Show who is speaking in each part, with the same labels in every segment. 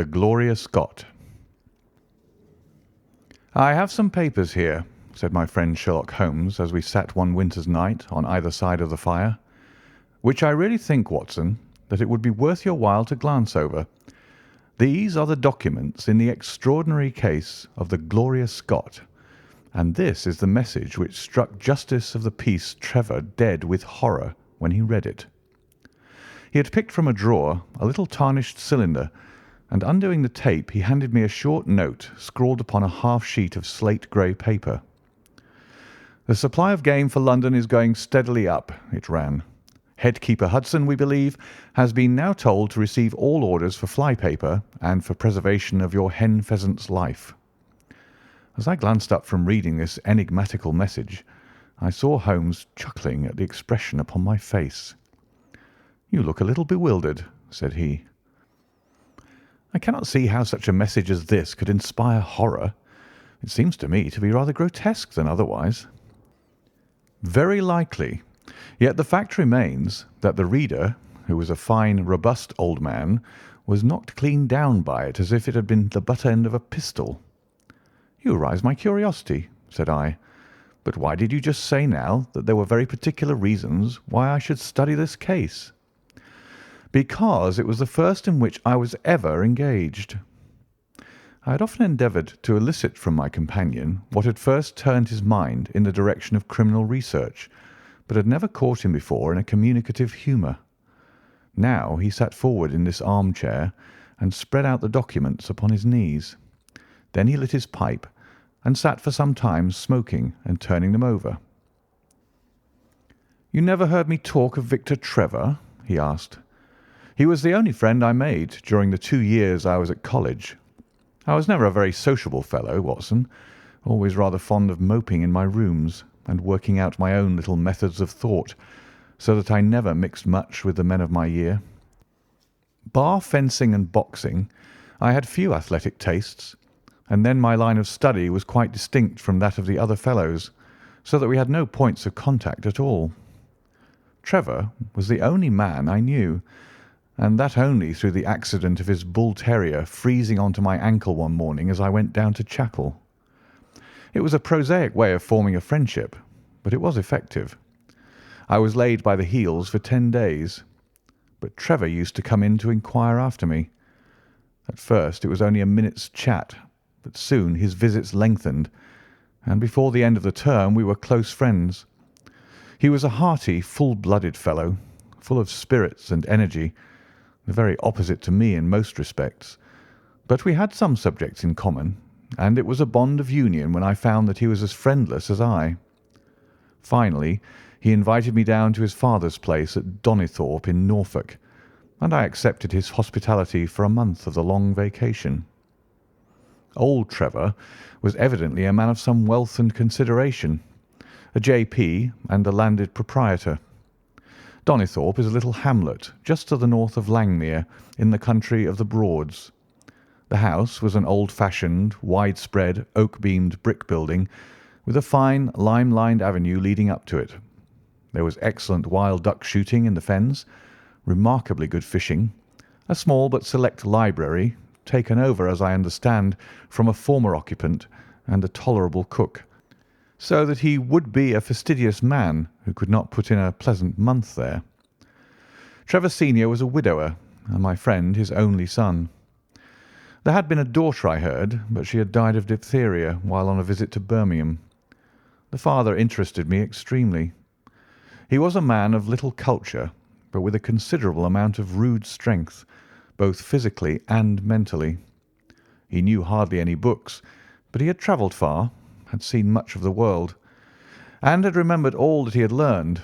Speaker 1: the Gloria Scott. "I have some papers here," said my friend Sherlock Holmes as we sat one winter's night on either side of the fire, "which I really think, Watson, that it would be worth your while to glance over. These are the documents in the extraordinary case of the Gloria Scott, and this is the message which struck Justice of the Peace Trevor dead with horror when he read it." He had picked from a drawer a little tarnished cylinder, and undoing the tape he handed me a short note scrawled upon a half sheet of slate grey paper. "The supply of game for London is going steadily up," it ran. "Head keeper Hudson, we believe, has been now told to receive all orders for fly paper and for preservation of your hen pheasant's life." As I glanced up from reading this enigmatical message, I saw Holmes chuckling at the expression upon my face. "You look a little bewildered," said he. "I cannot see how such a message as this could inspire horror. It seems to me to be rather grotesque than otherwise." "Very likely. Yet the fact remains that the reader, who was a fine, robust old man, was knocked clean down by it as if it had been the butt end of a pistol." "You arouse my curiosity," said I. "But why did you just say now that there were very particular reasons why I should study this case?" "Because it was the first in which I was ever engaged." I had often endeavoured to elicit from my companion what had first turned his mind in the direction of criminal research, but had never caught him before in a communicative humour. Now he sat forward in this armchair and spread out the documents upon his knees. Then he lit his pipe and sat for some time smoking and turning them over. "You never heard me talk of Victor Trevor?" he asked. "He was the only friend I made during the 2 years I was at college. I was never a very sociable fellow, Watson, always rather fond of moping in my rooms and working out my own little methods of thought, so that I never mixed much with the men of my year. Bar fencing and boxing, I had few athletic tastes, and then my line of study was quite distinct from that of the other fellows, so that we had no points of contact at all. Trevor was the only man I knew, and that only through the accident of his bull terrier freezing onto my ankle one morning as I went down to chapel. It was a prosaic way of forming a friendship, but it was effective. I was laid by the heels for 10 days, but Trevor used to come in to inquire after me. At first it was only a minute's chat, but soon his visits lengthened, and before the end of the term we were close friends. He was a hearty, full-blooded fellow, full of spirits and energy, the very opposite to me in most respects, but we had some subjects in common, and it was a bond of union when I found that he was as friendless as I. Finally, he invited me down to his father's place at Donnithorpe in Norfolk, and I accepted his hospitality for a month of the long vacation. Old Trevor was evidently a man of some wealth and consideration, a J.P. and a landed proprietor. Donnithorpe is a little hamlet just to the north of Langmere in the country of the Broads. The house was an old-fashioned, widespread, oak-beamed brick building with a fine lime-lined avenue leading up to it. There was excellent wild duck shooting in the fens, remarkably good fishing, a small but select library, taken over, as I understand, from a former occupant, and a tolerable cook, so that he would be a fastidious man who could not put in a pleasant month there. Trevor senior was a widower, and my friend his only son. There had been a daughter, I heard, but she had died of diphtheria while on a visit to Birmingham. The father interested me extremely. He was a man of little culture, but with a considerable amount of rude strength, both physically and mentally. He knew hardly any books, but he had travelled far, had seen much of the world, and had remembered all that he had learned.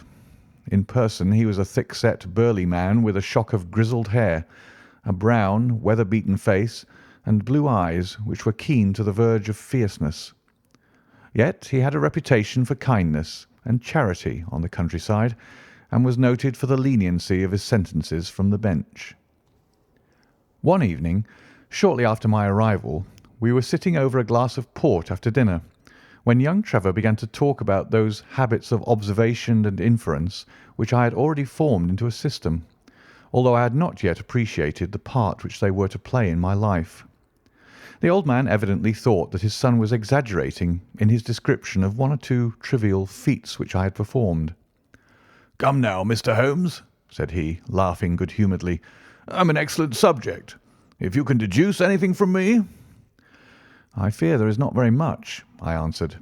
Speaker 1: In person he was a thick-set, burly man with a shock of grizzled hair, a brown, weather-beaten face, and blue eyes which were keen to the verge of fierceness. Yet he had a reputation for kindness and charity on the countryside, and was noted for the leniency of his sentences from the bench. One evening, shortly after my arrival, we were sitting over a glass of port after dinner, when young Trevor began to talk about those habits of observation and inference which I had already formed into a system, although I had not yet appreciated the part which they were to play in my life. The old man evidently thought that his son was exaggerating in his description of one or two trivial feats which I had performed. "Come now, Mr. Holmes," said he, laughing good-humouredly. "I'm an excellent subject. If you can deduce anything from me—" "I fear there is not very much," I answered.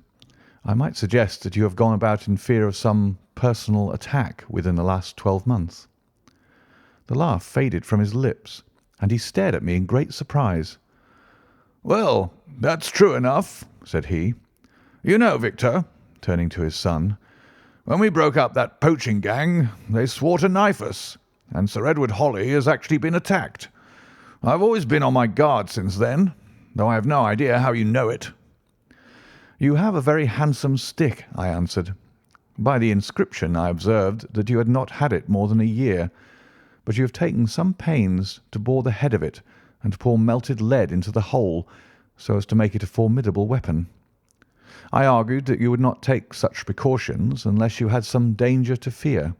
Speaker 1: "I might suggest that you have gone about in fear of some personal attack within the last 12 months." The laugh faded from his lips, and he stared at me in great surprise. "Well, that's true enough," said he. "You know, Victor," turning to his son, "when we broke up that poaching gang, they swore to knife us, and Sir Edward Holly has actually been attacked. I've always been on my guard since then, though I have no idea how you know it." "You have a very handsome stick," I answered. "By the inscription I observed that you had not had it more than a year, but you have taken some pains to bore the head of it and pour melted lead into the hole so as to make it a formidable weapon. I argued that you would not take such precautions unless you had some danger to fear."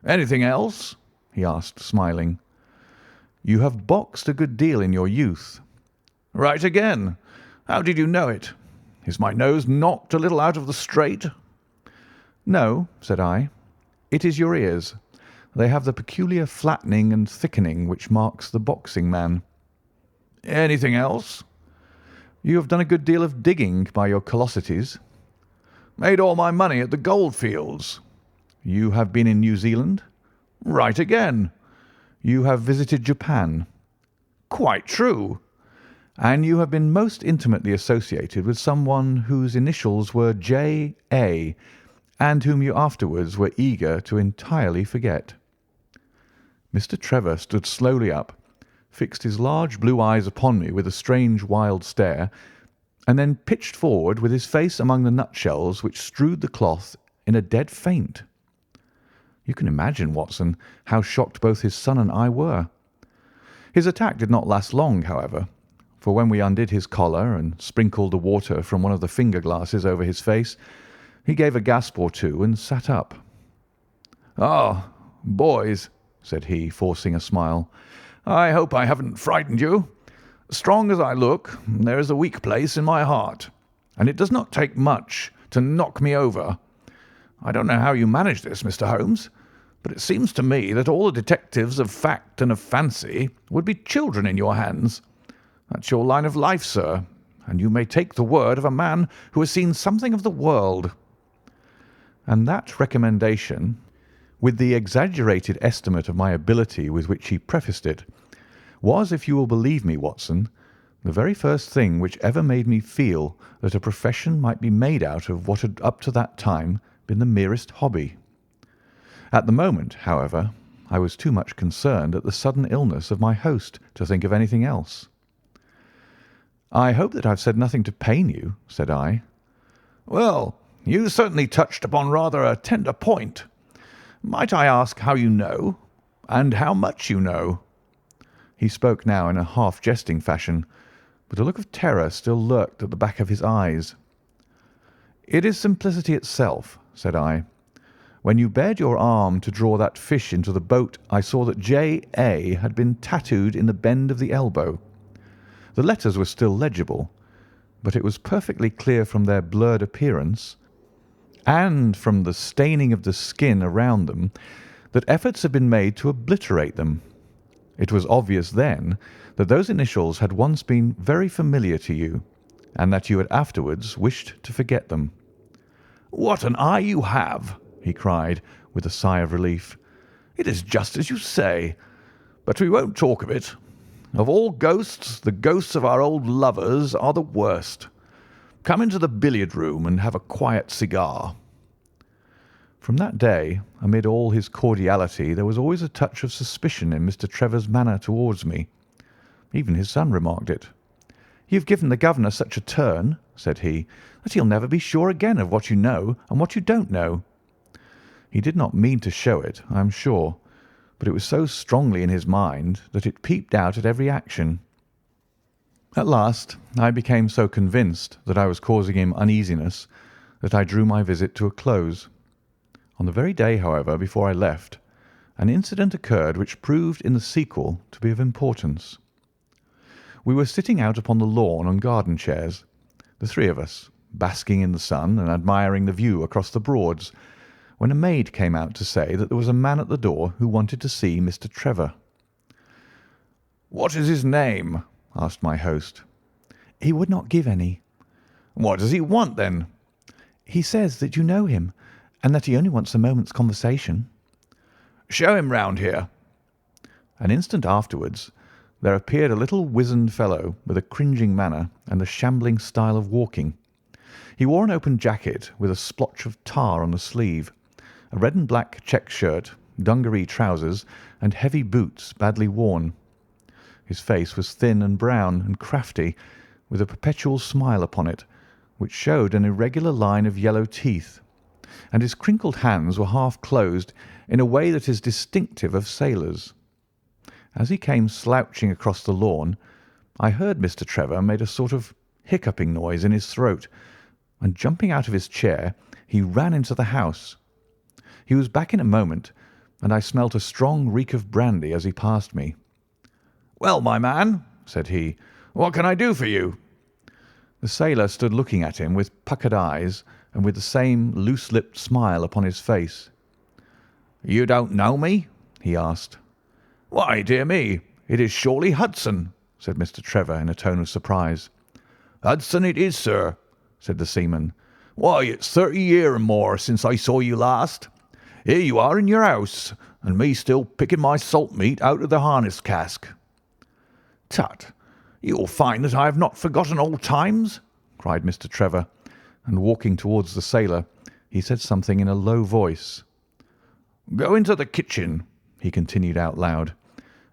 Speaker 1: "Anything else?" he asked, smiling. "You have boxed a good deal in your youth." "Right again. How did you know it? Is my nose knocked a little out of the straight?" "No," said I. "It is your ears. They have the peculiar flattening and thickening which marks the boxing man." "Anything else?" "You have done a good deal of digging by your callosities." "Made all my money at the goldfields." "You have been in New Zealand?" "Right again." "You have visited Japan?" "Quite true." "And you have been most intimately associated with someone whose initials were J.A., and whom you afterwards were eager to entirely forget." Mr. Trevor stood slowly up, fixed his large blue eyes upon me with a strange wild stare, and then pitched forward with his face among the nutshells which strewed the cloth in a dead faint. You can imagine, Watson, how shocked both his son and I were. His attack did not last long, however, for when we undid his collar and sprinkled the water from one of the finger-glasses over his face, he gave a gasp or two and sat up. "Ah, boys," said he, forcing a smile, "I hope I haven't frightened you. Strong as I look, there is a weak place in my heart, and it does not take much to knock me over. I don't know how you manage this, Mr. Holmes, but it seems to me that all the detectives of fact and of fancy would be children in your hands. That's your line of life, sir, and you may take the word of a man who has seen something of the world." And that recommendation, with the exaggerated estimate of my ability with which he prefaced it, was, if you will believe me, Watson, the very first thing which ever made me feel that a profession might be made out of what had up to that time been the merest hobby. At the moment, however, I was too much concerned at the sudden illness of my host to think of anything else. "I hope that I have said nothing to pain you," said I. "Well, you certainly touched upon rather a tender point. Might I ask how you know, and how much you know?" He spoke now in a half-jesting fashion, but a look of terror still lurked at the back of his eyes. "It is simplicity itself," said I. "When you bared your arm to draw that fish into the boat, I saw that J.A. had been tattooed in the bend of the elbow. The letters were still legible, but it was perfectly clear from their blurred appearance, and from the staining of the skin around them, that efforts had been made to obliterate them. It was obvious then that those initials had once been very familiar to you, and that you had afterwards wished to forget them." "What an eye you have!" he cried, with a sigh of relief. "It is just as you say. But we won't talk of it. Of all ghosts, the ghosts of our old lovers are the worst. Come into the billiard-room and have a quiet cigar." From that day, amid all his cordiality, there was always a touch of suspicion in Mr. Trevor's manner towards me. Even his son remarked it. "You've given the governor such a turn," said he, "that he'll never be sure again of what you know and what you don't know." He did not mean to show it, I am sure, but it was so strongly in his mind that it peeped out at every action. At last I became so convinced that I was causing him uneasiness that I drew my visit to a close. On the very day, however, before I left, an incident occurred which proved in the sequel to be of importance. We were sitting out upon the lawn on garden chairs, the three of us, basking in the sun and admiring the view across the Broads, when a maid came out to say that there was a man at the door who wanted to see Mr. Trevor. "What is his name?" asked my host. "He would not give any." "What does he want, then?" "He says that you know him, and that he only wants a moment's conversation." "Show him round here." An instant afterwards there appeared a little wizened fellow with a cringing manner and a shambling style of walking. He wore an open jacket with a splotch of tar on the sleeve, a red and black check shirt, dungaree trousers, and heavy boots badly worn. His face was thin and brown and crafty, with a perpetual smile upon it, which showed an irregular line of yellow teeth, and his crinkled hands were half closed in a way that is distinctive of sailors. As he came slouching across the lawn, I heard Mr. Trevor made a sort of hiccuping noise in his throat, and jumping out of his chair, he ran into the house. He was back in a moment, and I smelt a strong reek of brandy as he passed me. "Well, my man," said he, "what can I do for you?" The sailor stood looking at him with puckered eyes and with the same loose-lipped smile upon his face. "You don't know me?" he asked. "Why, dear me, it is surely Hudson," said Mr. Trevor in a tone of surprise. "Hudson it is, sir," said the seaman. "Why, it's 30 year and more since I saw you last. Here you are in your house, and me still picking my salt meat out of the harness cask." "Tut, you'll find that I have not forgotten old times," cried Mr. Trevor, and walking towards the sailor, he said something in a low voice. "Go into the kitchen," he continued out loud,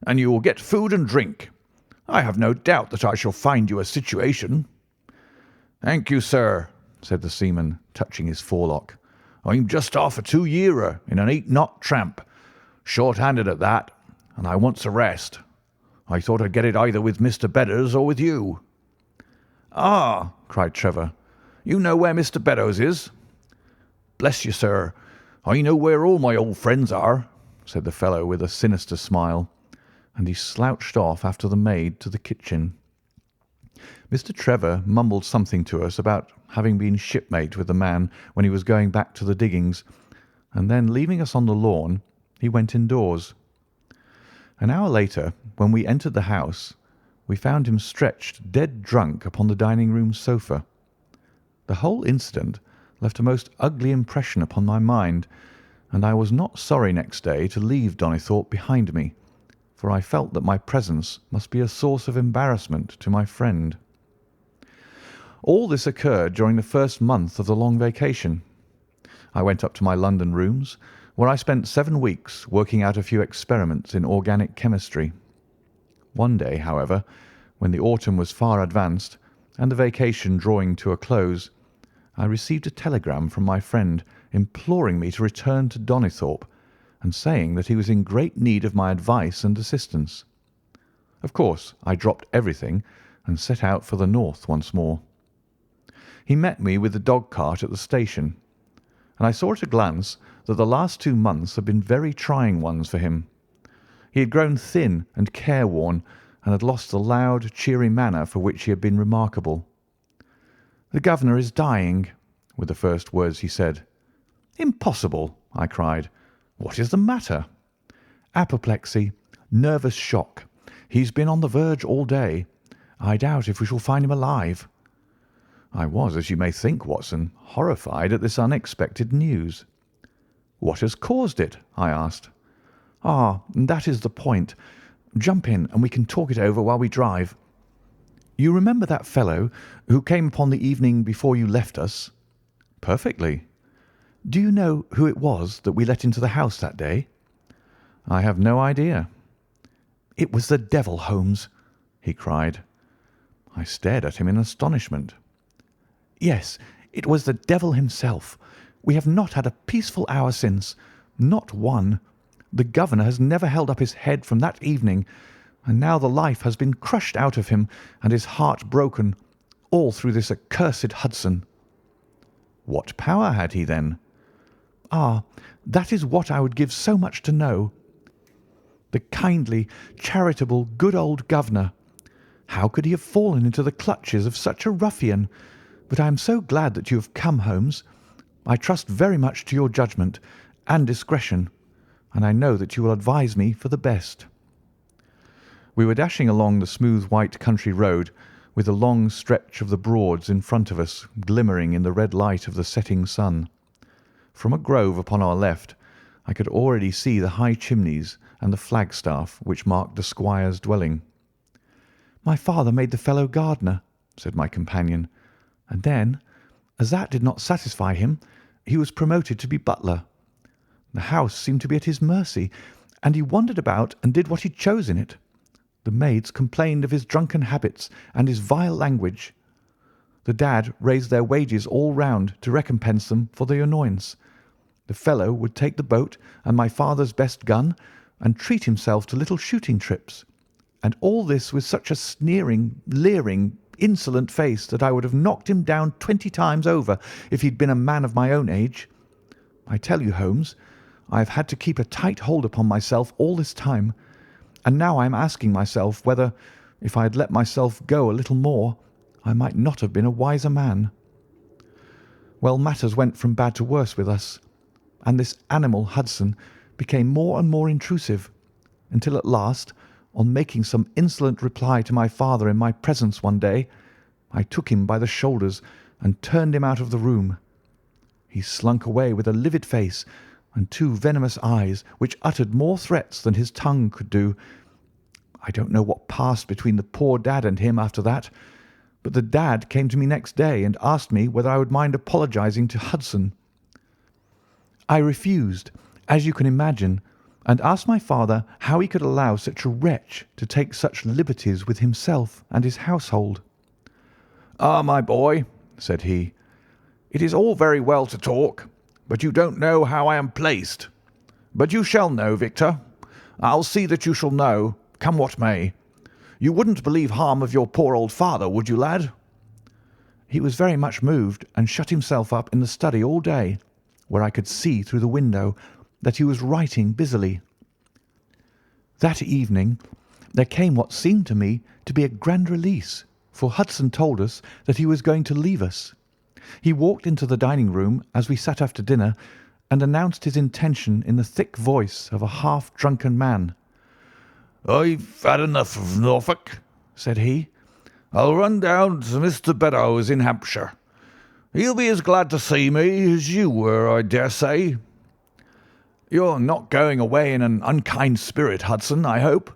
Speaker 1: "and you will get food and drink. I have no doubt that I shall find you a situation." "Thank you, sir," said the seaman, touching his forelock. "I'm just off a 2-yearer in an 8-knot tramp, short-handed at that, and I wants a rest. I thought I'd get it either with Mr. Beddoes or with you." "Ah!" cried Trevor. "You know where Mr. Beddoes is?" "Bless you, sir, I know where all my old friends are," said the fellow with a sinister smile, and he slouched off after the maid to the kitchen. Mr. Trevor mumbled something to us about having been shipmate with the man when he was going back to the diggings, and then, leaving us on the lawn, he went indoors. An hour later, when we entered the house, we found him stretched dead drunk upon the dining-room sofa. The whole incident left a most ugly impression upon my mind, and I was not sorry next day to leave Donnithorpe behind me, for I felt that my presence must be a source of embarrassment to my friend. All this occurred during the first month of the long vacation. I went up to my London rooms, where I spent 7 weeks working out a few experiments in organic chemistry. One day, however, when the autumn was far advanced and the vacation drawing to a close, I received a telegram from my friend imploring me to return to Donnithorpe and saying that he was in great need of my advice and assistance. Of course, I dropped everything and set out for the north once more. He met me with the dog-cart at the station, and I saw at a glance that the last 2 months had been very trying ones for him. He had grown thin and careworn, and had lost the loud, cheery manner for which he had been remarkable. "The governor is dying," were the first words he said. "Impossible!" I cried. "What is the matter?" "Apoplexy, nervous shock. He's been on the verge all day. I doubt if we shall find him alive." I was, as you may think, Watson, horrified at this unexpected news. "What has caused it?" I asked. "Ah, that is the point. Jump in, and we can talk it over while we drive. You remember that fellow who came upon the evening before you left us?" "Perfectly." "Do you know who it was that we let into the house that day?" "I have no idea." "It was the devil, Holmes," he cried. I stared at him in astonishment. "Yes, it was the devil himself. We have not had a peaceful hour since, not one. The governor has never held up his head from that evening, and now the life has been crushed out of him and his heart broken, all through this accursed Hudson." "What power had he, then?" "Ah, that is what I would give so much to know. The kindly, charitable, good old governor. How could he have fallen into the clutches of such a ruffian? But I am so glad that you have come, Holmes. I trust very much to your judgment and discretion, and I know that you will advise me for the best." We were dashing along the smooth white country road, with the long stretch of the Broads in front of us glimmering in the red light of the setting sun. From a grove upon our left I could already see the high chimneys and the flagstaff which marked the squire's dwelling. "My father made the fellow gardener," said my companion, "and then, as that did not satisfy him, he was promoted to be butler. The house seemed to be at his mercy, and he wandered about and did what he chose in it. The maids complained of his drunken habits and his vile language. The dad raised their wages all round to recompense them for the annoyance. The fellow would take the boat and my father's best gun and treat himself to little shooting trips, and all this with such a sneering, leering, insolent face that I would have knocked him down 20 times over if he'd been a man of my own age. I tell you, Holmes, I have had to keep a tight hold upon myself all this time, and now I am asking myself whether, if I had let myself go a little more, I might not have been a wiser man. Well, matters went from bad to worse with us, and this animal Hudson became more and more intrusive, until at last, on making some insolent reply to my father in my presence one day, I took him by the shoulders and turned him out of the room. He slunk away with a livid face and 2 venomous eyes which uttered more threats than his tongue could do. I don't know what passed between the poor dad and him after that, but the dad came to me next day and asked me whether I would mind apologizing to Hudson. I refused, as you can imagine, and asked my father how he could allow such a wretch to take such liberties with himself and his household. "Ah, my boy," said he, "it is all very well to talk, but you don't know how I am placed. But you shall know, Victor. I'll see that you shall know, come what may. You wouldn't believe harm of your poor old father, would you, lad?" He was very much moved and shut himself up in the study all day, where I could see through the window that he was writing busily. That evening there came what seemed to me to be a grand release, for Hudson told us that he was going to leave us. He walked into the dining-room as we sat after dinner and announced his intention in the thick voice of a half-drunken man. "I've had enough of Norfolk," said he. "I'll run down to Mr. Beddoes in Hampshire. He'll be as glad to see me as you were, I dare say." "You're not going away in an unkind spirit, Hudson, I hope?"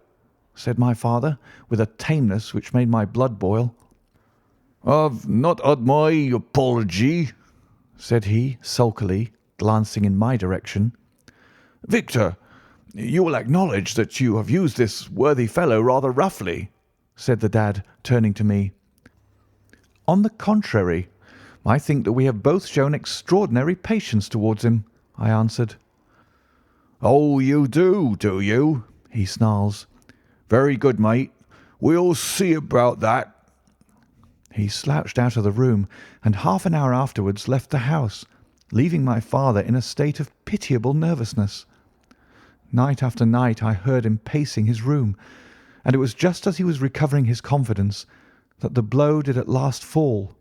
Speaker 1: said my father, with a tameness which made my blood boil. "I've not had my apology," said he, sulkily, glancing in my direction. "Victor, you will acknowledge that you have used this worthy fellow rather roughly," said the dad, turning to me. "On the contrary, I think that we have both shown extraordinary patience towards him," I answered. "Oh, you do you?" he snarls. "Very good, mate. We'll see about that." He slouched out of the room, and half an hour afterwards left the house, leaving my father in a state of pitiable nervousness. Night after night I heard him pacing his room, and it was just as he was recovering his confidence that the blow did at last fall.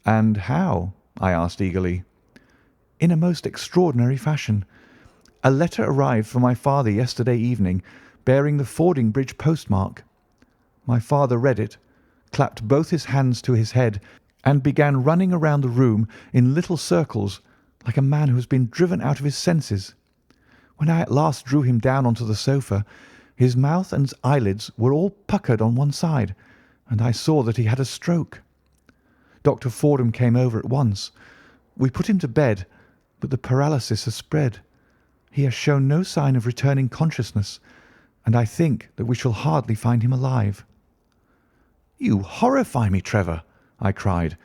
Speaker 1: "And how?" I asked eagerly. "In a most extraordinary fashion. A letter arrived for my father yesterday evening, bearing the Fordingbridge postmark. My father read it, clapped both his hands to his head, and began running around the room in little circles, like a man who has been driven out of his senses. When I at last drew him down onto the sofa, his mouth and eyelids were all puckered on one side, and I saw that he had a stroke. Dr. Fordham came over at once. We put him to bed, but the paralysis has spread. He has shown no sign of returning consciousness, and I think that we shall hardly find him alive." "You horrify me, Trevor," I cried.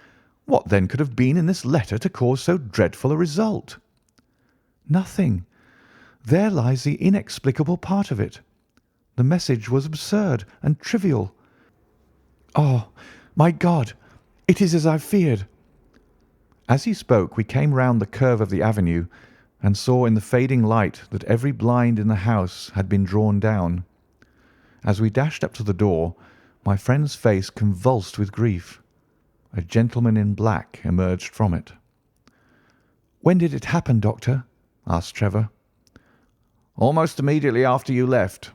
Speaker 1: "What then could have been in this letter to cause so dreadful a result?" "Nothing. There lies the inexplicable part of it. The message was absurd and trivial. Oh, my God, it is as I feared." As he spoke we came round the curve of the avenue, and saw in the fading light that every blind in the house had been drawn down. As we dashed up to the door, my friend's face convulsed with grief. A gentleman in black emerged from it. "When did it happen, Doctor?" asked Trevor. "Almost immediately after you left."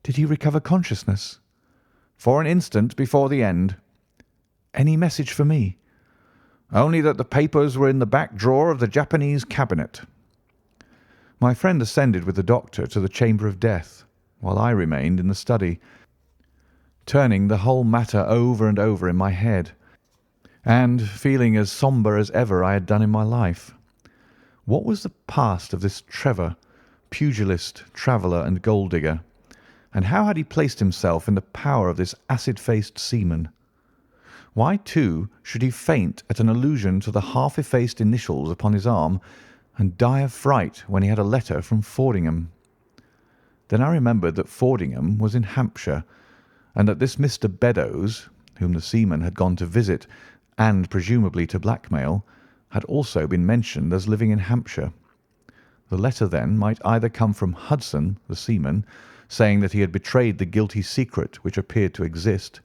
Speaker 1: "Did he recover consciousness?" "For an instant before the end." "Any message for me?" "Only that the papers were in the back drawer of the Japanese cabinet." My friend ascended with the doctor to the chamber of death, while I remained in the study, turning the whole matter over and over in my head, and feeling as sombre as ever I had done in my life. What was the past of this Trevor, pugilist, traveller, and gold digger, and how had he placed himself in the power of this acid-faced seaman? Why, too, should he faint at an allusion to the half-effaced initials upon his arm, and die of fright when he had a letter from Fordingham? Then I remembered that Fordingham was in Hampshire, and that this Mr. Beddoes, whom the seaman had gone to visit and presumably to blackmail, had also been mentioned as living in Hampshire. The letter, then, might either come from Hudson, the seaman, saying that he had betrayed the guilty secret which appeared to exist,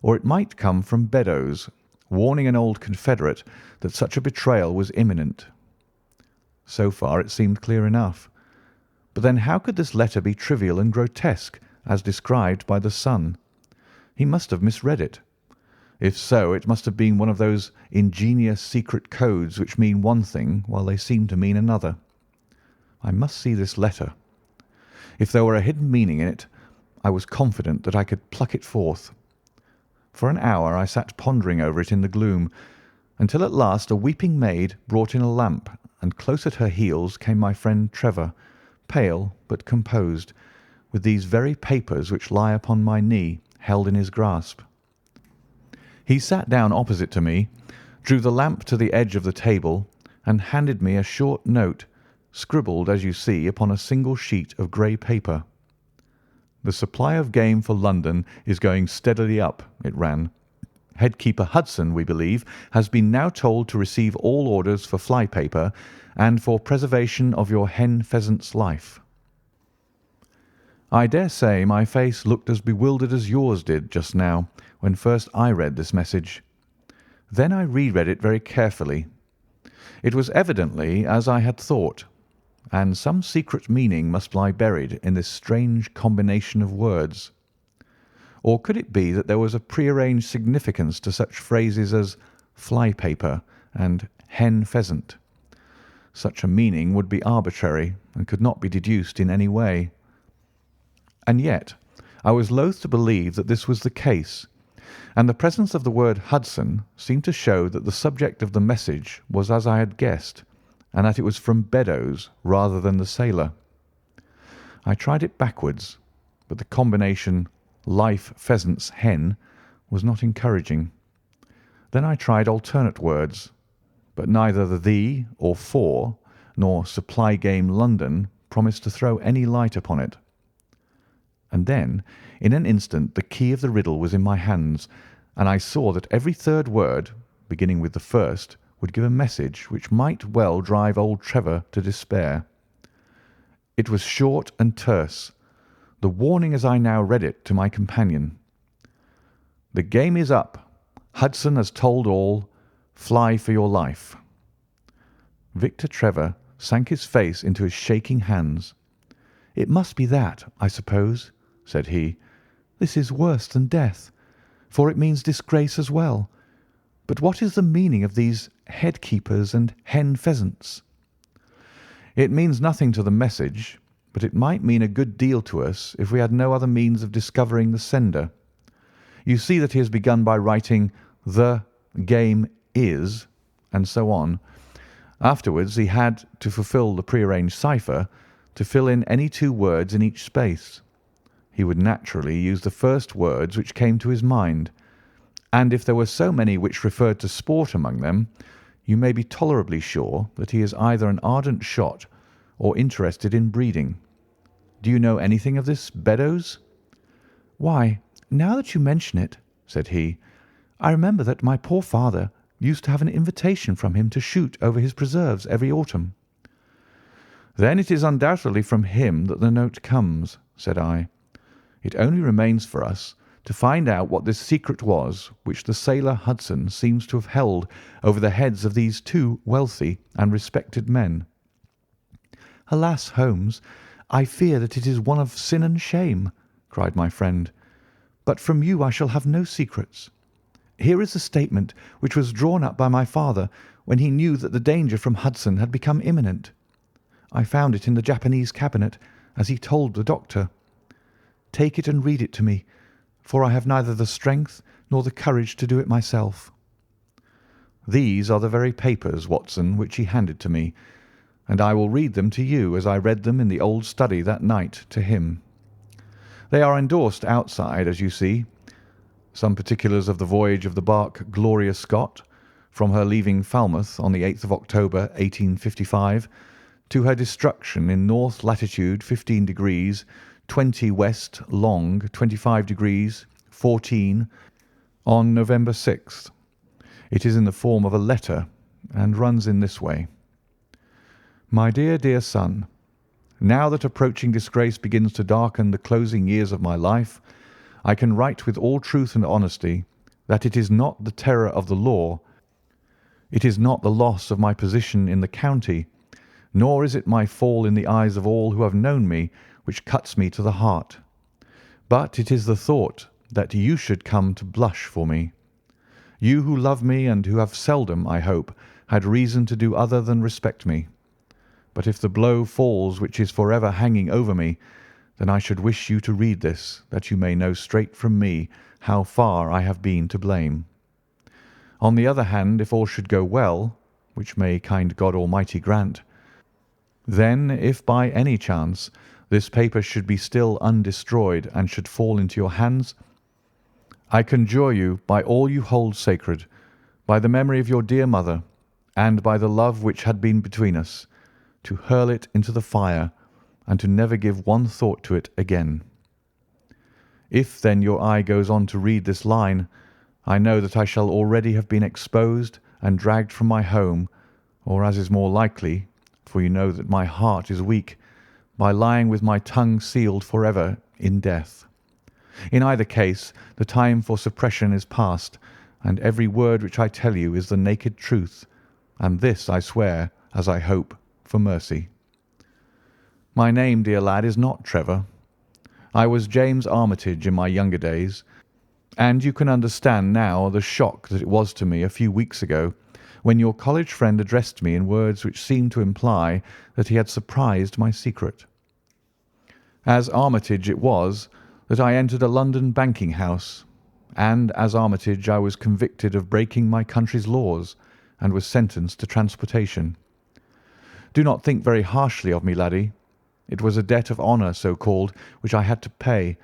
Speaker 1: or it might come from Beddoes, warning an old confederate that such a betrayal was imminent. So far it seemed clear enough. But then how could this letter be trivial and grotesque, as described by the Sun? He must have misread it. If so, it must have been one of those ingenious secret codes which mean one thing while they seem to mean another. I must see this letter. If there were a hidden meaning in it, I was confident that I could pluck it forth. For an hour I sat pondering over it in the gloom, until at last a weeping maid brought in a lamp, and close at her heels came my friend Trevor, pale but composed, with these very papers which lie upon my knee held in his grasp. He sat down opposite to me, drew the lamp to the edge of the table, and handed me a short note, scribbled, as you see, upon a single sheet of grey paper. "The supply of game for London is going steadily up," it ran. "Headkeeper Hudson, we believe, has been now told to receive all orders for fly paper and for preservation of your hen pheasant's life." I dare say my face looked as bewildered as yours did just now when first I read this message. Then I reread it very carefully. It was evidently as I had thought, and some secret meaning must lie buried in this strange combination of words. Or could it be that there was a prearranged significance to such phrases as fly paper and hen pheasant? Such a meaning would be arbitrary and could not be deduced in any way. And yet I was loath to believe that this was the case, and the presence of the word Hudson seemed to show that the subject of the message was as I had guessed, and that it was from Beddoes rather than the sailor. I tried it backwards, but the combination life pheasant's hen was not encouraging. Then I tried alternate words, but neither the or for nor supply game London promised to throw any light upon it. And then, in an instant, the key of the riddle was in my hands, and I saw that every third word, beginning with the first, would give a message which might well drive old Trevor to despair. It was short and terse, the warning as I now read it to my companion. "The game is up. Hudson has told all. Fly for your life." Victor Trevor sank his face into his shaking hands. "It must be that, I suppose," said he. "This is worse than death, for it means disgrace as well. But what is the meaning of these headkeepers and hen pheasants?" "It means nothing to the message, but it might mean a good deal to us if we had no other means of discovering the sender. You see that he has begun by writing 'the game is,' and so on. Afterwards he had, to fulfil the prearranged cipher, to fill in any two words in each space. He would naturally use the first words which came to his mind, and if there were so many which referred to sport among them, you may be tolerably sure that he is either an ardent shot or interested in breeding. Do you know anything of this Beddoes?" "Why, now that you mention it," said he, "I remember that my poor father used to have an invitation from him to shoot over his preserves every autumn." "Then it is undoubtedly from him that the note comes," said I. "It only remains for us to find out what this secret was which the sailor Hudson seems to have held over the heads of these two wealthy and respected men." "Alas, Holmes, I fear that it is one of sin and shame," cried my friend. "But from you I shall have no secrets. Here is the statement which was drawn up by my father when he knew that the danger from Hudson had become imminent. I found it in the Japanese cabinet, as he told the doctor. Take it and read it to me, for I have neither the strength nor the courage to do it myself." "These are the very papers, Watson, which he handed to me, and I will read them to you as I read them in the old study that night to him. They are endorsed outside, as you see. Some particulars of the voyage of the barque Gloria Scott, from her leaving Falmouth on the 8th of October, 1855, to her destruction in north latitude 15 degrees 20 west long 25 degrees 14 on November 6th. It is in the form of a letter and runs in this way: "My dear, dear son, now that approaching disgrace begins to darken the closing years of my life, I can write with all truth and honesty that it is not the terror of the law, it is not the loss of my position in the county, nor is it my fall in the eyes of all who have known me which cuts me to the heart. But it is the thought that you should come to blush for me. You who love me and who have seldom, I hope, had reason to do other than respect me. But if the blow falls which is forever hanging over me, then I should wish you to read this, that you may know straight from me how far I have been to blame. On the other hand, if all should go well, which may kind God Almighty grant, then if by any chance this paper should be still undestroyed and should fall into your hands, I conjure you by all you hold sacred, by the memory of your dear mother, and by the love which had been between us, to hurl it into the fire and to never give one thought to it again. If then your eye goes on to read this line, I know that I shall already have been exposed and dragged from my home, or as is more likely, for you know that my heart is weak, by lying with my tongue sealed forever in death. In either case, the time for suppression is past, and every word which I tell you is the naked truth, and this I swear, as I hope, for mercy. My name, dear lad, is not Trevor. I was James Armitage in my younger days, and you can understand now the shock that it was to me a few weeks ago when your college friend addressed me in words which seemed to imply that he had surprised my secret. As Armitage it was that I entered a London banking house, and as Armitage I was convicted of breaking my country's laws and was sentenced to transportation. Do not think very harshly of me, laddie. It was a debt of honour, so called, which I had to pay,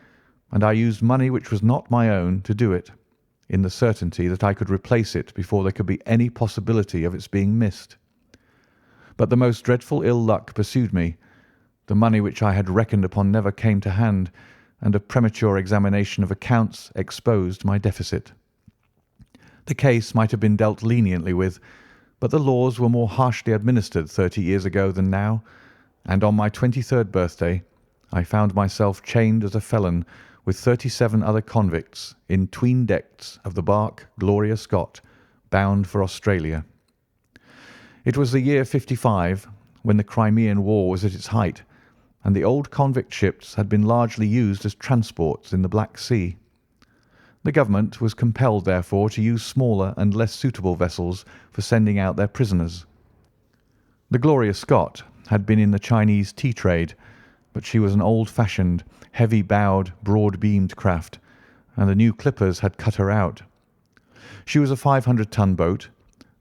Speaker 1: and I used money which was not my own to do it, in the certainty that I could replace it before there could be any possibility of its being missed. But the most dreadful ill luck pursued me. The money which I had reckoned upon never came to hand, and a premature examination of accounts exposed my deficit. The case might have been dealt leniently with, but the laws were more harshly administered 30 years ago than now, and on my 23rd birthday I found myself chained as a felon with 37 other convicts in 'tween decks of the barque Gloria Scott, bound for Australia. It was the year '55, when the Crimean War was at its height, and the old convict ships had been largely used as transports in the Black Sea. The government was compelled, therefore, to use smaller and less suitable vessels for sending out their prisoners. The Gloria Scott had been in the Chinese tea trade, but she was an old-fashioned, heavy-bowed, broad-beamed craft, and the new clippers had cut her out. She was a 500-ton boat,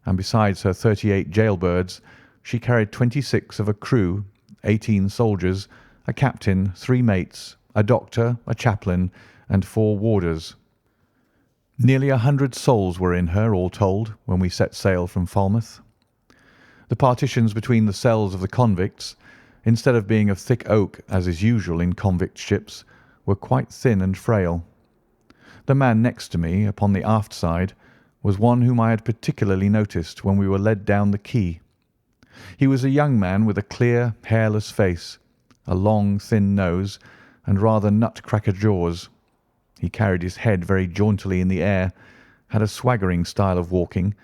Speaker 1: and besides her 38 jailbirds, she carried 26 of a crew, 18 soldiers, a captain, 3 mates, a doctor, a chaplain, and 4 warders. Nearly 100 souls were in her, all told, when we set sail from Falmouth. The partitions between the cells of the convicts, instead of being of thick oak, as is usual in convict ships, were quite thin and frail. The man next to me, upon the aft side, was one whom I had particularly noticed when we were led down the quay. He was a young man with a clear, hairless face, a long, thin nose, and rather nut-cracker jaws. He carried his head very jauntily in the air, had a swaggering style of walking,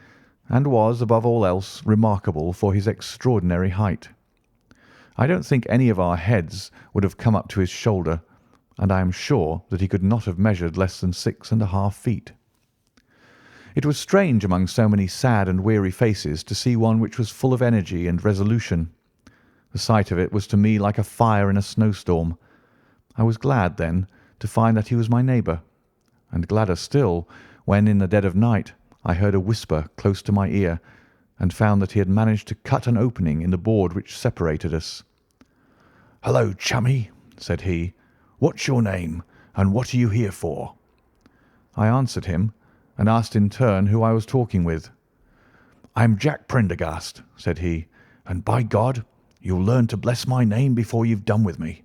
Speaker 1: and was, above all else, remarkable for his extraordinary height. I don't think any of our heads would have come up to his shoulder, and I am sure that he could not have measured less than 6½ feet. It was strange among so many sad and weary faces to see one which was full of energy and resolution. The sight of it was to me like a fire in a snowstorm. I was glad, then, to find that he was my neighbour, and gladder still when, in the dead of night, I heard a whisper close to my ear, and found that he had managed to cut an opening in the board which separated us. "Hello, chummy," said he. "What's your name, and what are you here for?" I answered him, and asked in turn who I was talking with. "I'm Jack Prendergast," said he, "and by God, you'll learn to bless my name before you've done with me."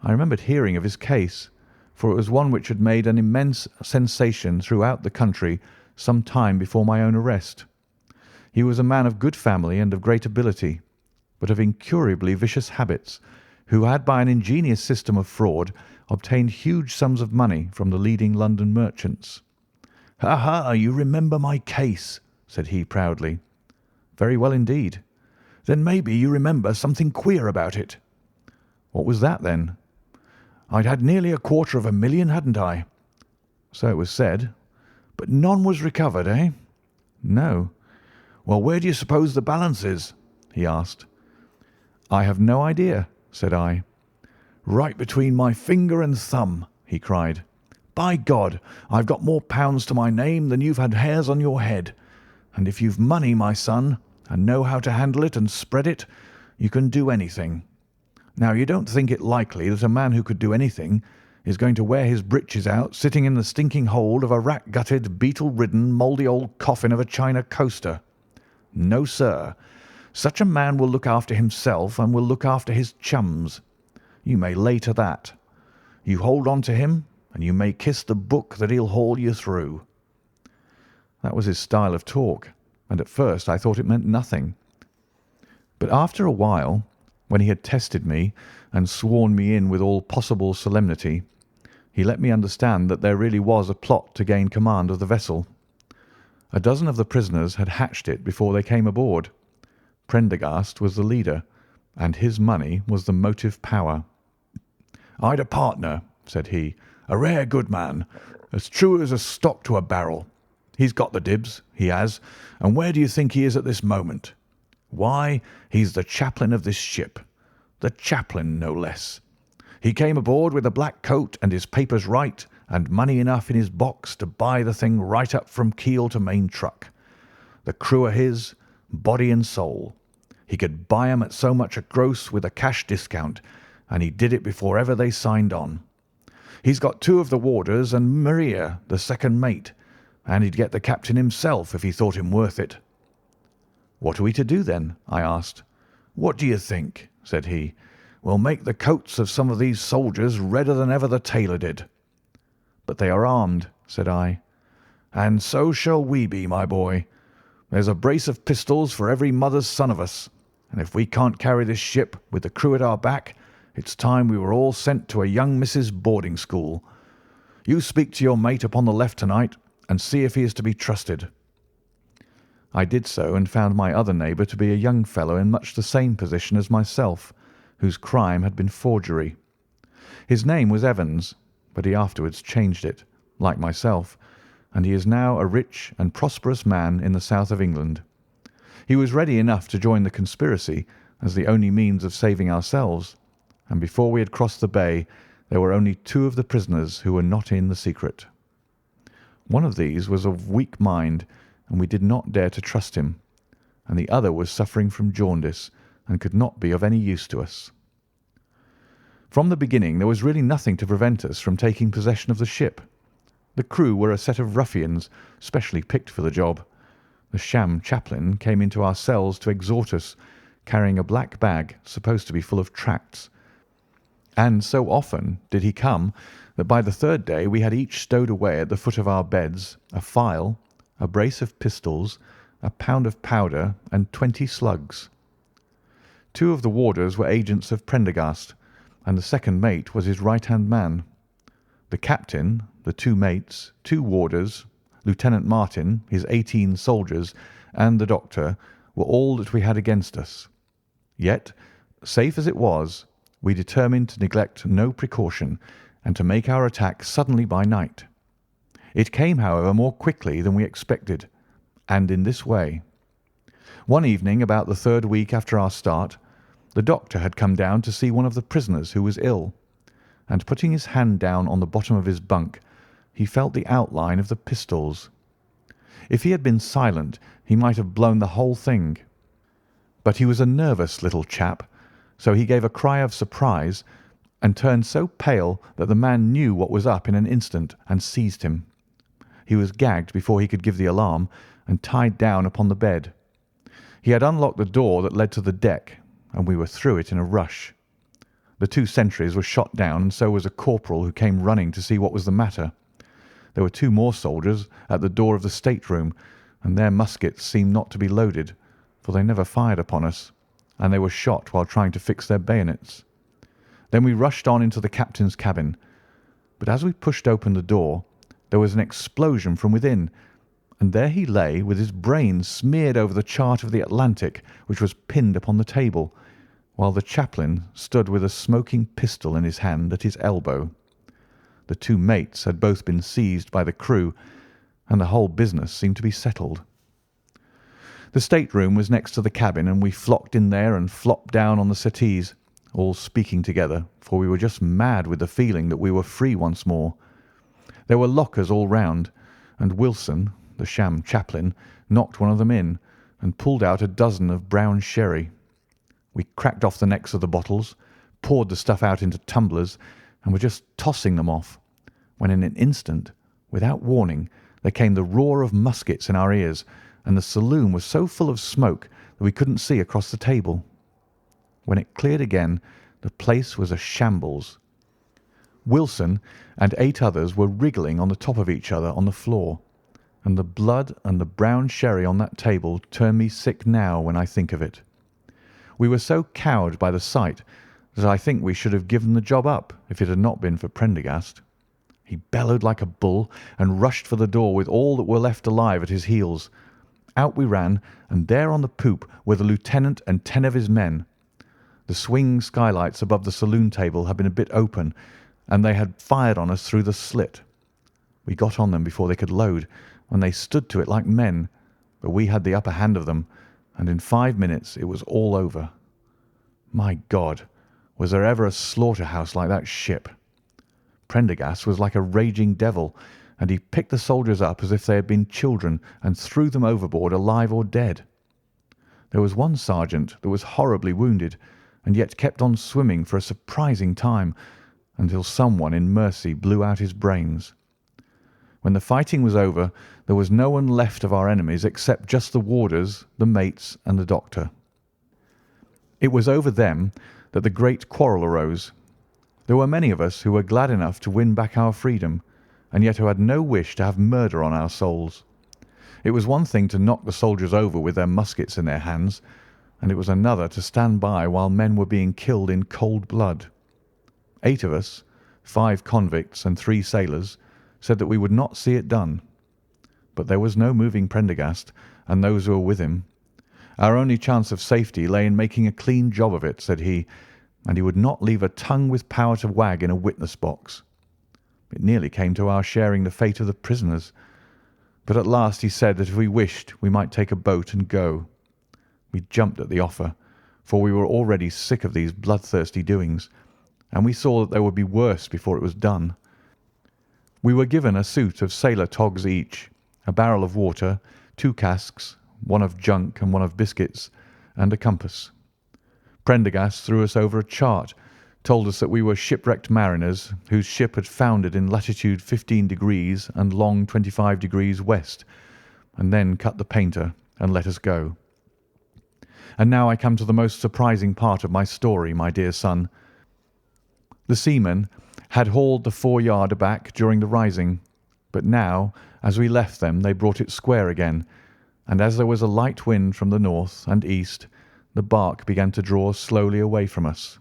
Speaker 1: I remembered hearing of his case, for it was one which had made an immense sensation throughout the country some time before my own arrest. He was a man of good family and of great ability, but of incurably vicious habits, who had by an ingenious system of fraud obtained huge sums of money from the leading London merchants. "Ha, ha, you remember my case," said he proudly. "Very well indeed." "Then maybe you remember something queer about it." "What was that, then?" "I'd had nearly £250,000, hadn't I?" "So it was said." "But none was recovered, eh?" "No." "Well, where do you suppose the balance is?" he asked. "I have no idea," said I. "Right between my finger and thumb," he cried. "By God, I've got more pounds to my name than you've had hairs on your head. And if you've money, my son, and know how to handle it and spread it, you can do anything. Now, you don't think it likely that a man who could do anything is going to wear his breeches out sitting in the stinking hold of a rat-gutted, beetle-ridden, mouldy old coffin of a China coaster. No, sir. Such a man will look after himself and will look after his chums. You may lay to that. You hold on to him, and you may kiss the book that he'll haul you through." That was his style of talk, and at first I thought it meant nothing. But after a while, when he had tested me and sworn me in with all possible solemnity, he let me understand that there really was a plot to gain command of the vessel. A dozen of the prisoners had hatched it before they came aboard. Prendergast was the leader, and his money was the motive power. "I'd a partner," said he, "a rare good man, as true as a stock to a barrel. He's got the dibs, he has, and where do you think he is at this moment? Why, he's the chaplain of this ship. The chaplain, no less. He came aboard with a black coat and his papers right, and money enough in his box to buy the thing right up from keel to main truck. The crew are his, body and soul. He could buy 'em at so much a gross with a cash discount, and he did it before ever they signed on. He's got 2 of the warders and Maria, the second mate, and he'd get the captain himself if he thought him worth it." "What are we to do, then?" I asked. "What do you think?" said he. "We'll make the coats of some of these soldiers redder than ever the tailor did." "But they are armed," said I. "And so shall we be, my boy. There's a brace of pistols for every mother's son of us, and if we can't carry this ship with the crew at our back, it's time we were all sent to a young missus' boarding school. You speak to your mate upon the left tonight, and see if he is to be trusted." I did so, and found my other neighbour to be a young fellow in much the same position as myself, whose crime had been forgery. His name was Evans, but he afterwards changed it, like myself, and he is now a rich and prosperous man in the south of England. He was ready enough to join the conspiracy as the only means of saving ourselves, and before we had crossed the bay there were only 2 of the prisoners who were not in the secret. One of these was of weak mind, and we did not dare to trust him, and the other was suffering from jaundice and could not be of any use to us. From the beginning there was really nothing to prevent us from taking possession of the ship. The crew were a set of ruffians specially picked for the job. The sham chaplain came into our cells to exhort us, carrying a black bag supposed to be full of tracts, and so often did he come that by the 3rd day we had each stowed away at the foot of our beds a file, a brace of pistols, a pound of powder, and 20 slugs. 2 of the warders were agents of Prendergast, and the second mate was his right-hand man. The captain, the 2 mates, 2 warders, Lieutenant Martin, his 18 soldiers, and the doctor were all that we had against us. Yet, safe as it was, we determined to neglect no precaution, and to make our attack suddenly by night. It came, however, more quickly than we expected, and in this way. One evening, about the 3rd week after our start, the doctor had come down to see one of the prisoners who was ill, and putting his hand down on the bottom of his bunk, he felt the outline of the pistols. If he had been silent, he might have blown the whole thing. But he was a nervous little chap, so he gave a cry of surprise and turned so pale that the man knew what was up in an instant and seized him. He was gagged before he could give the alarm and tied down upon the bed. He had unlocked the door that led to the deck, and we were through it in a rush. The 2 sentries were shot down, and so was a corporal who came running to see what was the matter. There were 2 more soldiers at the door of the state-room, and their muskets seemed not to be loaded, for they never fired upon us, and they were shot while trying to fix their bayonets. Then we rushed on into the captain's cabin, but as we pushed open the door, there was an explosion from within, and there he lay with his brains smeared over the chart of the Atlantic, which was pinned upon the table, while the chaplain stood with a smoking pistol in his hand at his elbow. The 2 mates had both been seized by the crew, and the whole business seemed to be settled. The state-room was next to the cabin, and we flocked in there and flopped down on the settees, all speaking together, for we were just mad with the feeling that we were free once more. There were lockers all round, and Wilson, the sham chaplain, knocked one of them in and pulled out a dozen of brown sherry. We cracked off the necks of the bottles, poured the stuff out into tumblers, and were just tossing them off, when in an instant, without warning, there came the roar of muskets in our ears, and the saloon was so full of smoke that we couldn't see across the table. When it cleared again, the place was a shambles. Wilson and 8 others were wriggling on the top of each other on the floor, and the blood and the brown sherry on that table turn me sick now when I think of it. We were so cowed by the sight that I think we should have given the job up if it had not been for Prendergast. He bellowed like a bull and rushed for the door with all that were left alive at his heels. Out we ran, and there on the poop were the lieutenant and 10 of his men. The swing skylights above the saloon table had been a bit open, and they had fired on us through the slit. We got on them before they could load, when they stood to it like men, but we had the upper hand of them, and in 5 minutes it was all over. My God, was there ever a slaughter-house like that ship? Prendergast was like a raging devil, and he picked the soldiers up as if they had been children and threw them overboard alive or dead. There was one sergeant that was horribly wounded, and yet kept on swimming for a surprising time, until someone in mercy blew out his brains. When the fighting was over, there was no one left of our enemies except just the warders, the mates, and the doctor. It was over them that the great quarrel arose. There were many of us who were glad enough to win back our freedom, and yet who had no wish to have murder on our souls. It was one thing to knock the soldiers over with their muskets in their hands, and it was another to stand by while men were being killed in cold blood. 8 of us, 5 convicts and 3 sailors, said that we would not see it done. But there was no moving Prendergast and those who were with him. Our only chance of safety lay in making a clean job of it, said he, and he would not leave a tongue with power to wag in a witness box. It nearly came to our sharing the fate of the prisoners, but at last he said that if we wished we might take a boat and go. We jumped at the offer, for we were already sick of these bloodthirsty doings, and we saw that there would be worse before it was done. We were given a suit of sailor togs each, a barrel of water, 2 casks, one of junk and one of biscuits, and a compass. Prendergast threw us over a chart, told us that we were shipwrecked mariners whose ship had foundered in latitude 15 degrees and long 25 degrees west, and then cut the painter and let us go. And now I come to the most surprising part of my story, my dear son. The seamen had hauled the foreyard aback during the rising, but now, as we left them, they brought it square again, and as there was a light wind from the north and east, the bark began to draw slowly away from us.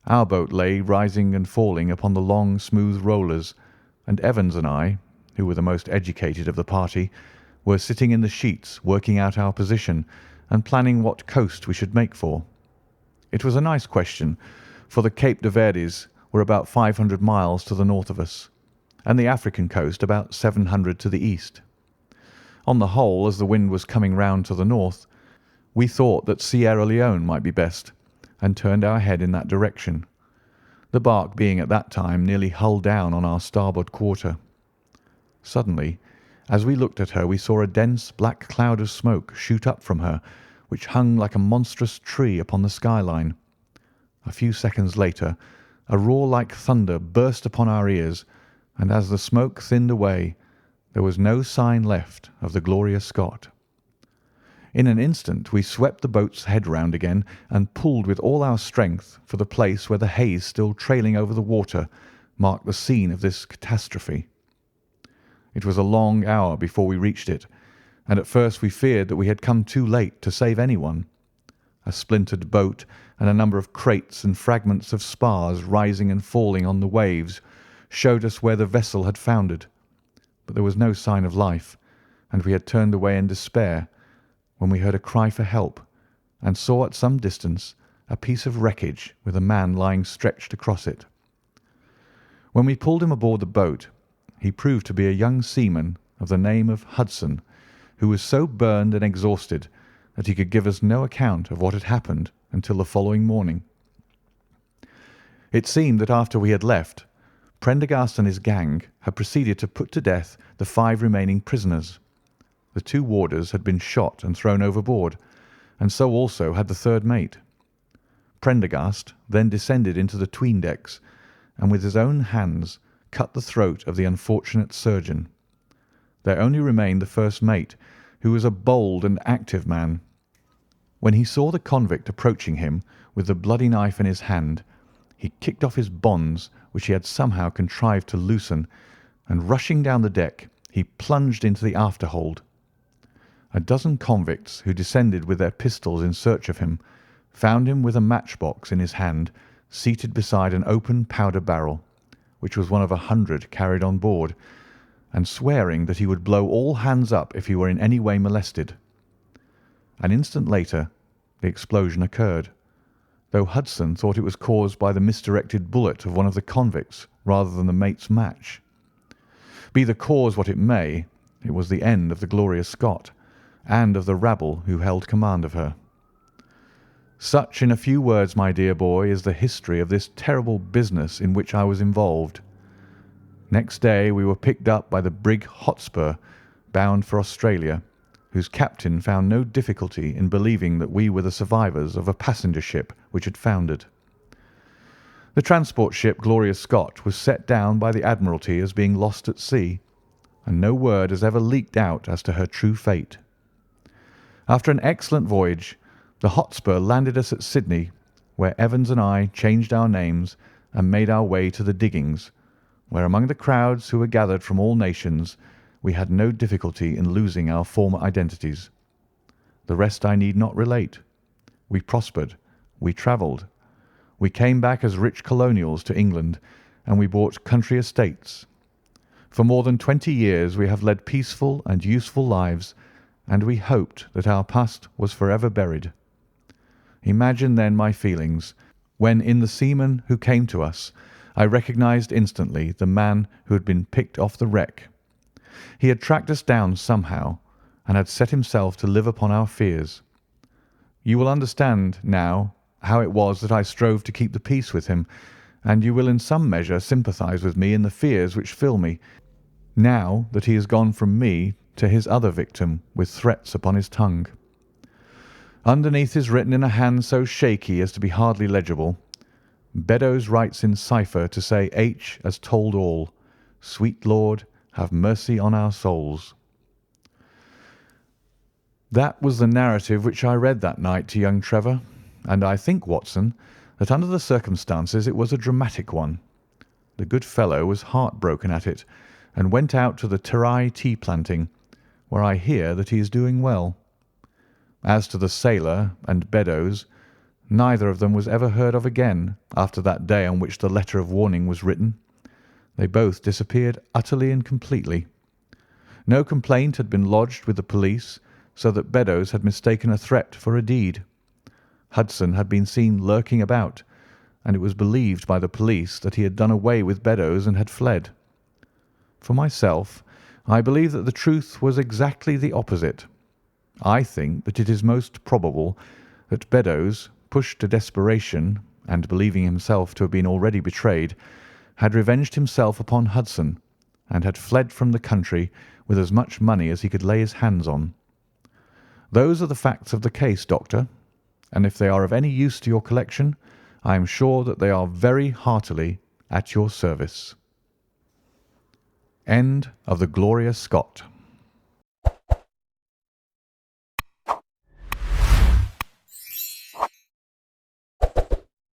Speaker 1: Our boat lay rising and falling upon the long, smooth rollers, and Evans and I, who were the most educated of the party, were sitting in the sheets working out our position and planning what coast we should make for. It was a nice question, for the Cape de Verdes were about 500 miles to the north of us, and the African coast about 700 to the east. On the whole, as the wind was coming round to the north, we thought that Sierra Leone might be best, and turned our head in that direction, the bark being at that time nearly hull down on our starboard quarter. Suddenly, as we looked at her, we saw a dense black cloud of smoke shoot up from her, which hung like a monstrous tree upon the skyline. A few seconds later, a roar like thunder burst upon our ears, and as the smoke thinned away, there was no sign left of the Gloria Scott. In an instant we swept the boat's head round again and pulled with all our strength for the place where the haze still trailing over the water marked the scene of this catastrophe. It was a long hour before we reached it, and at first we feared that we had come too late to save anyone. A splintered boat and a number of crates and fragments of spars rising and falling on the waves showed us where the vessel had foundered, but there was no sign of life, and we had turned away in despair when we heard a cry for help and saw at some distance a piece of wreckage with a man lying stretched across it. When we pulled him aboard the boat, he proved to be a young seaman of the name of Hudson, who was so burned and exhausted that he could give us no account of what had happened until the following morning. It seemed that after we had left, Prendergast and his gang had proceeded to put to death the 5 remaining prisoners. The 2 warders had been shot and thrown overboard, and so also had the 3rd mate. Prendergast then descended into the 'tween decks, and with his own hands cut the throat of the unfortunate surgeon. There only remained the 1st mate, who was a bold and active man. When he saw the convict approaching him with the bloody knife in his hand, he kicked off his bonds, which he had somehow contrived to loosen, and rushing down the deck, he plunged into the afterhold. A dozen convicts, who descended with their pistols in search of him, found him with a matchbox in his hand, seated beside an open powder barrel, which was one of 100 carried on board, and swearing that he would blow all hands up if he were in any way molested. An instant later the explosion occurred, though Hudson thought it was caused by the misdirected bullet of one of the convicts rather than the mate's match. Be the cause what it may, it was the end of the Gloria Scott, and of the rabble who held command of her. Such, in a few words, my dear boy, is the history of this terrible business in which I was involved. Next day we were picked up by the brig Hotspur, bound for Australia, whose captain found no difficulty in believing that we were the survivors of a passenger ship which had foundered. The transport ship Gloria Scott was set down by the Admiralty as being lost at sea, and no word has ever leaked out as to her true fate. After an excellent voyage, the Hotspur landed us at Sydney, where Evans and I changed our names and made our way to the diggings, where among the crowds who were gathered from all nations, we had no difficulty in losing our former identities. The rest I need not relate. We prospered, we travelled, we came back as rich colonials to England, and we bought country estates. For more than 20 years we have led peaceful and useful lives, and we hoped that our past was forever buried. Imagine then my feelings when in the seaman who came to us I recognised instantly the man who had been picked off the wreck. He had tracked us down somehow, and had set himself to live upon our fears. You will understand now how it was that I strove to keep the peace with him, and you will in some measure sympathise with me in the fears which fill me, now that he has gone from me to his other victim with threats upon his tongue. Underneath is written in a hand so shaky as to be hardly legible. Beddoes writes in cipher to say H has told all. Sweet Lord, have mercy on our souls. That was the narrative which I read that night to young Trevor, and I think, Watson, that under the circumstances it was a dramatic one. The good fellow was heartbroken at it, and went out to the Terai tea planting, where I hear that he is doing well. As to the sailor and Beddoes, neither of them was ever heard of again after that day on which the letter of warning was written. They both disappeared utterly and completely. No complaint had been lodged with the police, so that Beddoes had mistaken a threat for a deed. Hudson had been seen lurking about, and it was believed by the police that he had done away with Beddoes and had fled. For myself, I believe that the truth was exactly the opposite. I think that it is most probable that Beddoes, pushed to desperation, and believing himself to have been already betrayed, had revenged himself upon Hudson, and had fled from the country with as much money as he could lay his hands on. Those are the facts of the case, Doctor, and if they are of any use to your collection, I am sure that they are very heartily at your service. End of the Gloria Scott.